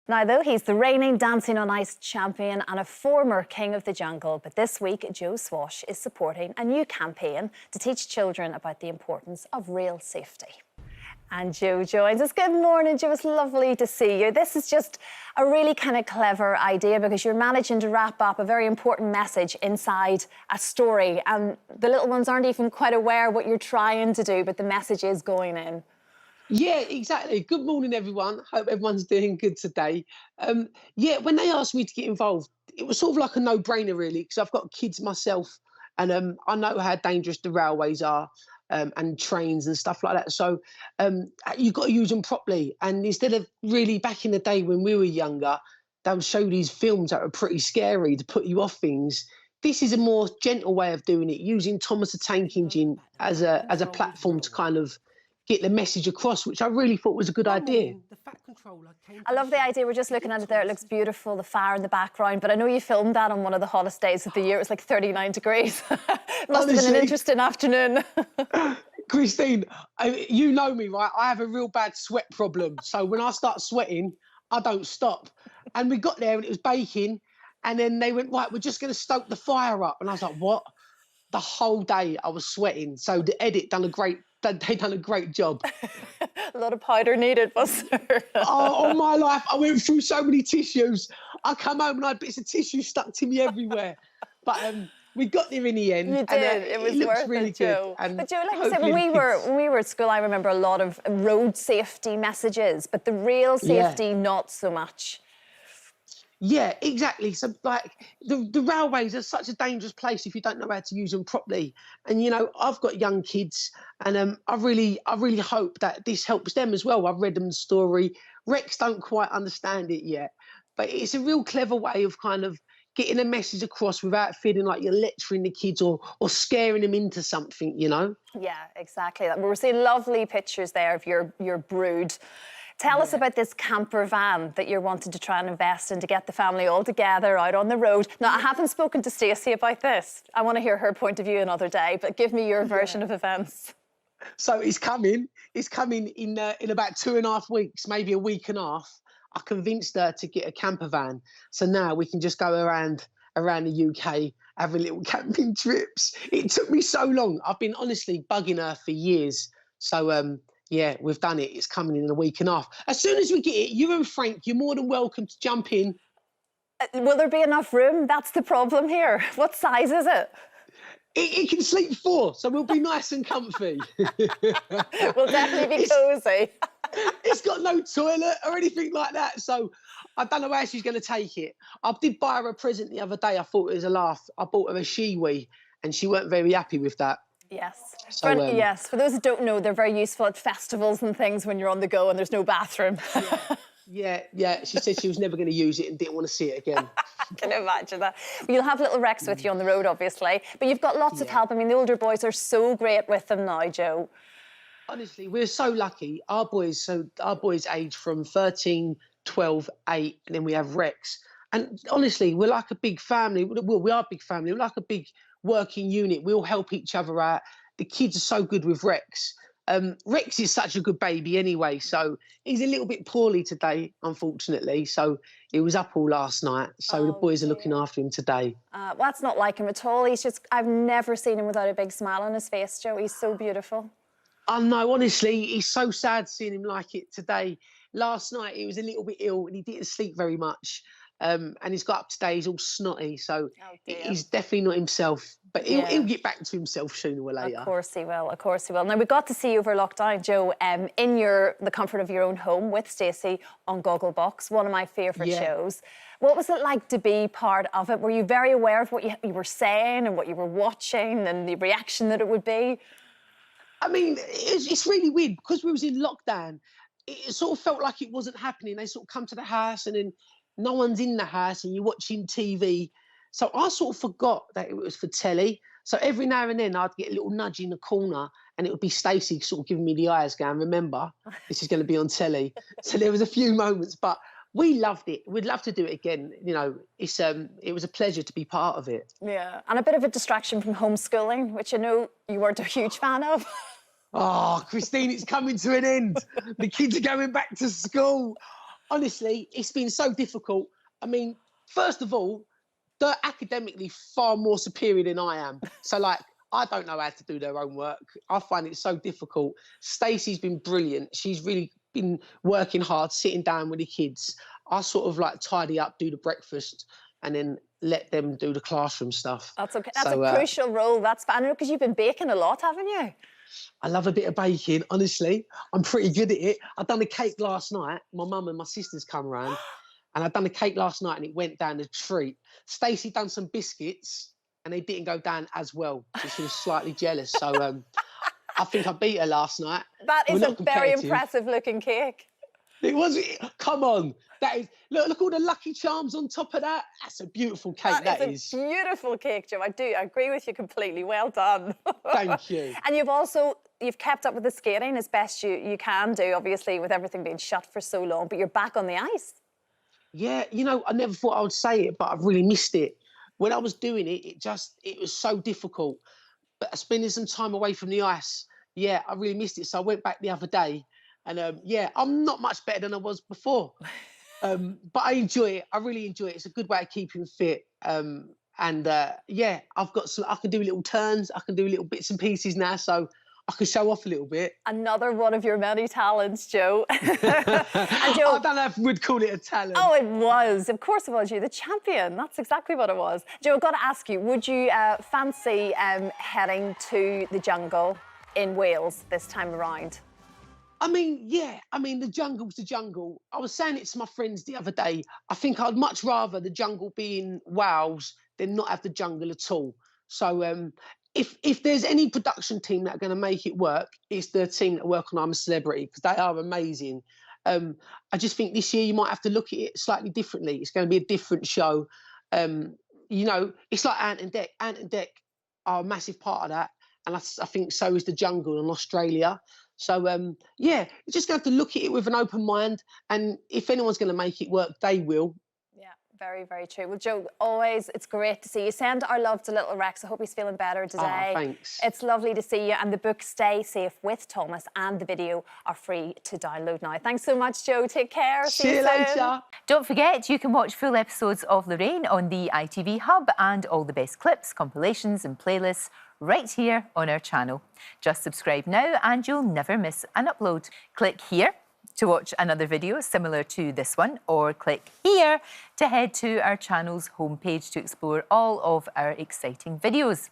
Now, though, he's the reigning Dancing on Ice champion and a former king of the jungle. But this week, Joe Swash is supporting a new campaign to teach children about the importance of real safety. And Joe joins us. Good morning, Joe. It's lovely to see you. This is just a really kind of clever idea because you're managing to wrap up a very important message inside a story. And the little ones aren't even quite aware what you're trying to do, but the message is going in. Yeah, exactly. Good morning, everyone. Hope everyone's doing good today. Yeah, when they asked me to get involved, it was sort of like a no-brainer, really, because I've got kids myself, and I know how dangerous the railways are, and trains and stuff like that. So you've got to use them properly. And instead of really back in the day when we were younger, they would show these films that were pretty scary to put you off things. This is a more gentle way of doing it, using Thomas the Tank Engine as a platform to kind of get the message across, which I really thought was a good idea. I love the idea. We're just looking at it there. It looks beautiful, the fire in the background. But I know you filmed that on one of the hottest days of the year. It was like 39 degrees. It must have been an interesting afternoon. Christine, you know me, right? I have a real bad sweat problem. So when I start sweating, I don't stop. And we got there and it was baking. And then they went, right, we're just going to stoke the fire up. And I was like, what? The whole day I was sweating. So the edit they done a great job. A lot of powder needed, was there? Oh, all my life, I went through so many tissues. I come home and I had bits of tissue stuck to me everywhere. But we got there in the end. You did. And, it was worth really it, Joe. good. But Joe, like I said, when we were at school, I remember a lot of road safety messages, but the real safety, not so much. Yeah, exactly. So, like, the railways are such a dangerous place if you don't know how to use them properly. And, you know, I've got young kids and I really hope that this helps them as well. I've read them the story. Rex don't quite understand it yet, but it's a real clever way of kind of getting a message across without feeling like you're lecturing the kids or scaring them into something, you know? Yeah, exactly. We're seeing lovely pictures there of your brood. Tell us about this camper van that you're wanting to try and invest in to get the family all together out on the road. Now, I haven't spoken to Stacey about this. I want to hear her point of view another day, but give me your version of events. So it's coming. It's coming in about 2.5 weeks, maybe a week and a half. I convinced her to get a camper van. So now we can just go around the UK, having little camping trips. It took me so long. I've been honestly bugging her for years. So, yeah, we've done it. It's coming in a week and a half. As soon as we get it, you and Frank, you're more than welcome to jump in. Will there be enough room? That's the problem here. What size is it? It can sleep 4, so we'll be nice and comfy. We'll definitely be cosy. It's got no toilet or anything like that, so I don't know how she's going to take it. I did buy her a present the other day. I thought it was a laugh. I bought her a Shiwi, and she weren't very happy with that. Yes. So, yes, for those who don't know, they're very useful at festivals and things when you're on the go and there's no bathroom. Yeah. She said she was never going to use it and didn't want to see it again. I can imagine that. You'll have little Rex with you on the road, obviously, but you've got lots of help. I mean, the older boys are so great with them now, Joe. Honestly, we're so lucky. Our boys age from 13, 12, 8, and then we have Rex. And honestly, we're like a big family. Well, we are a big family. We're like a big working unit. We all help each other out. The kids are so good with Rex. Rex is such a good baby anyway, so he's a little bit poorly today, unfortunately. So he was up all last night. So the boys are looking after him today. Well, that's not like him at all. I've never seen him without a big smile on his face, Joe. He's so beautiful. I know, honestly, it's so sad seeing him like it today. Last night he was a little bit ill and he didn't sleep very much. And he's got up today, he's all snotty, so he's definitely not himself. But he'll get back to himself sooner or later. Of course he will, of course he will. Now, we got to see you over lockdown, Joe, in the comfort of your own home with Stacey on Gogglebox, one of my favourite shows. What was it like to be part of it? Were you very aware of what you were saying and what you were watching and the reaction that it would be? I mean, it's really weird because we was in lockdown. It sort of felt like it wasn't happening. They sort of come to the house and then no one's in the house and you're watching TV. So I sort of forgot that it was for telly. So every now and then I'd get a little nudge in the corner and it would be Stacey sort of giving me the eyes going, remember, this is going to be on telly. So there was a few moments, but we loved it. We'd love to do it again. You know, it was a pleasure to be part of it. Yeah, and a bit of a distraction from homeschooling, which I know you weren't a huge fan of. Oh, Christine, it's coming to an end. The kids are going back to school. honestly, it's been so difficult. I mean, first of all, they're academically far more superior than I am. So, like, I don't know how to do their own work. I find it so difficult. Stacey's been brilliant. She's really been working hard, sitting down with the kids. I sort of like tidy up, do the breakfast, and then let them do the classroom stuff. That's okay. That's a crucial role. That's fun because you've been baking a lot, haven't you? I love a bit of baking, honestly. I'm pretty good at it. I've done a cake last night. My mum and my sisters come around, and I've done a cake last night, and it went down a treat. Stacey done some biscuits, and they didn't go down as well. So she was slightly jealous. So I think I beat her last night. That is a very impressive looking cake. It was. Come on. That is. Look all the Lucky Charms on top of that. That's a beautiful cake. That is a beautiful cake, Joe. I agree with you completely. Well done. Thank you. And you've kept up with the skating as best you can do, obviously, with everything being shut for so long, but you're back on the ice. Yeah, you know, I never thought I would say it, but I've really missed it. When I was doing it, it was so difficult. But spending some time away from the ice, yeah, I really missed it. So I went back the other day, and yeah, I'm not much better than I was before. But I enjoy it. I really enjoy it. It's a good way of keeping fit. Yeah, I can do little turns. I can do little bits and pieces now, so I can show off a little bit. Another one of your many talents, Joe. And Joe, I don't know if we'd call it a talent. Oh, it was. Of course it was. You're the champion. That's exactly what it was. Joe, I've got to ask you, would you fancy heading to the jungle in Wales this time around? I mean, yeah. I mean, the jungle's the jungle. I was saying it to my friends the other day. I think I'd much rather the jungle be in Wales than not have the jungle at all. So if there's any production team that are going to make it work, it's the team that work on I'm a Celebrity, because they are amazing. I just think this year you might have to look at it slightly differently. It's going to be a different show. You know, it's like Ant and Dec. Ant and Dec are a massive part of that. And I think so is the jungle in Australia. So, yeah, you're just going to have to look at it with an open mind. And if anyone's going to make it work, they will. Yeah, very, very true. Well, Joe, always, it's great to see you. Send our love to little Rex. I hope he's feeling better today. Oh, thanks. It's lovely to see you. And the book Stay Safe with Thomas and the video are free to download now. Thanks so much, Joe. Take care. See you later. Don't forget, you can watch full episodes of Lorraine on the ITV Hub and all the best clips, compilations and playlists right here on our channel. Just subscribe now and you'll never miss an upload. Click here to watch another video similar to this one, or click here to head to our channel's homepage to explore all of our exciting videos.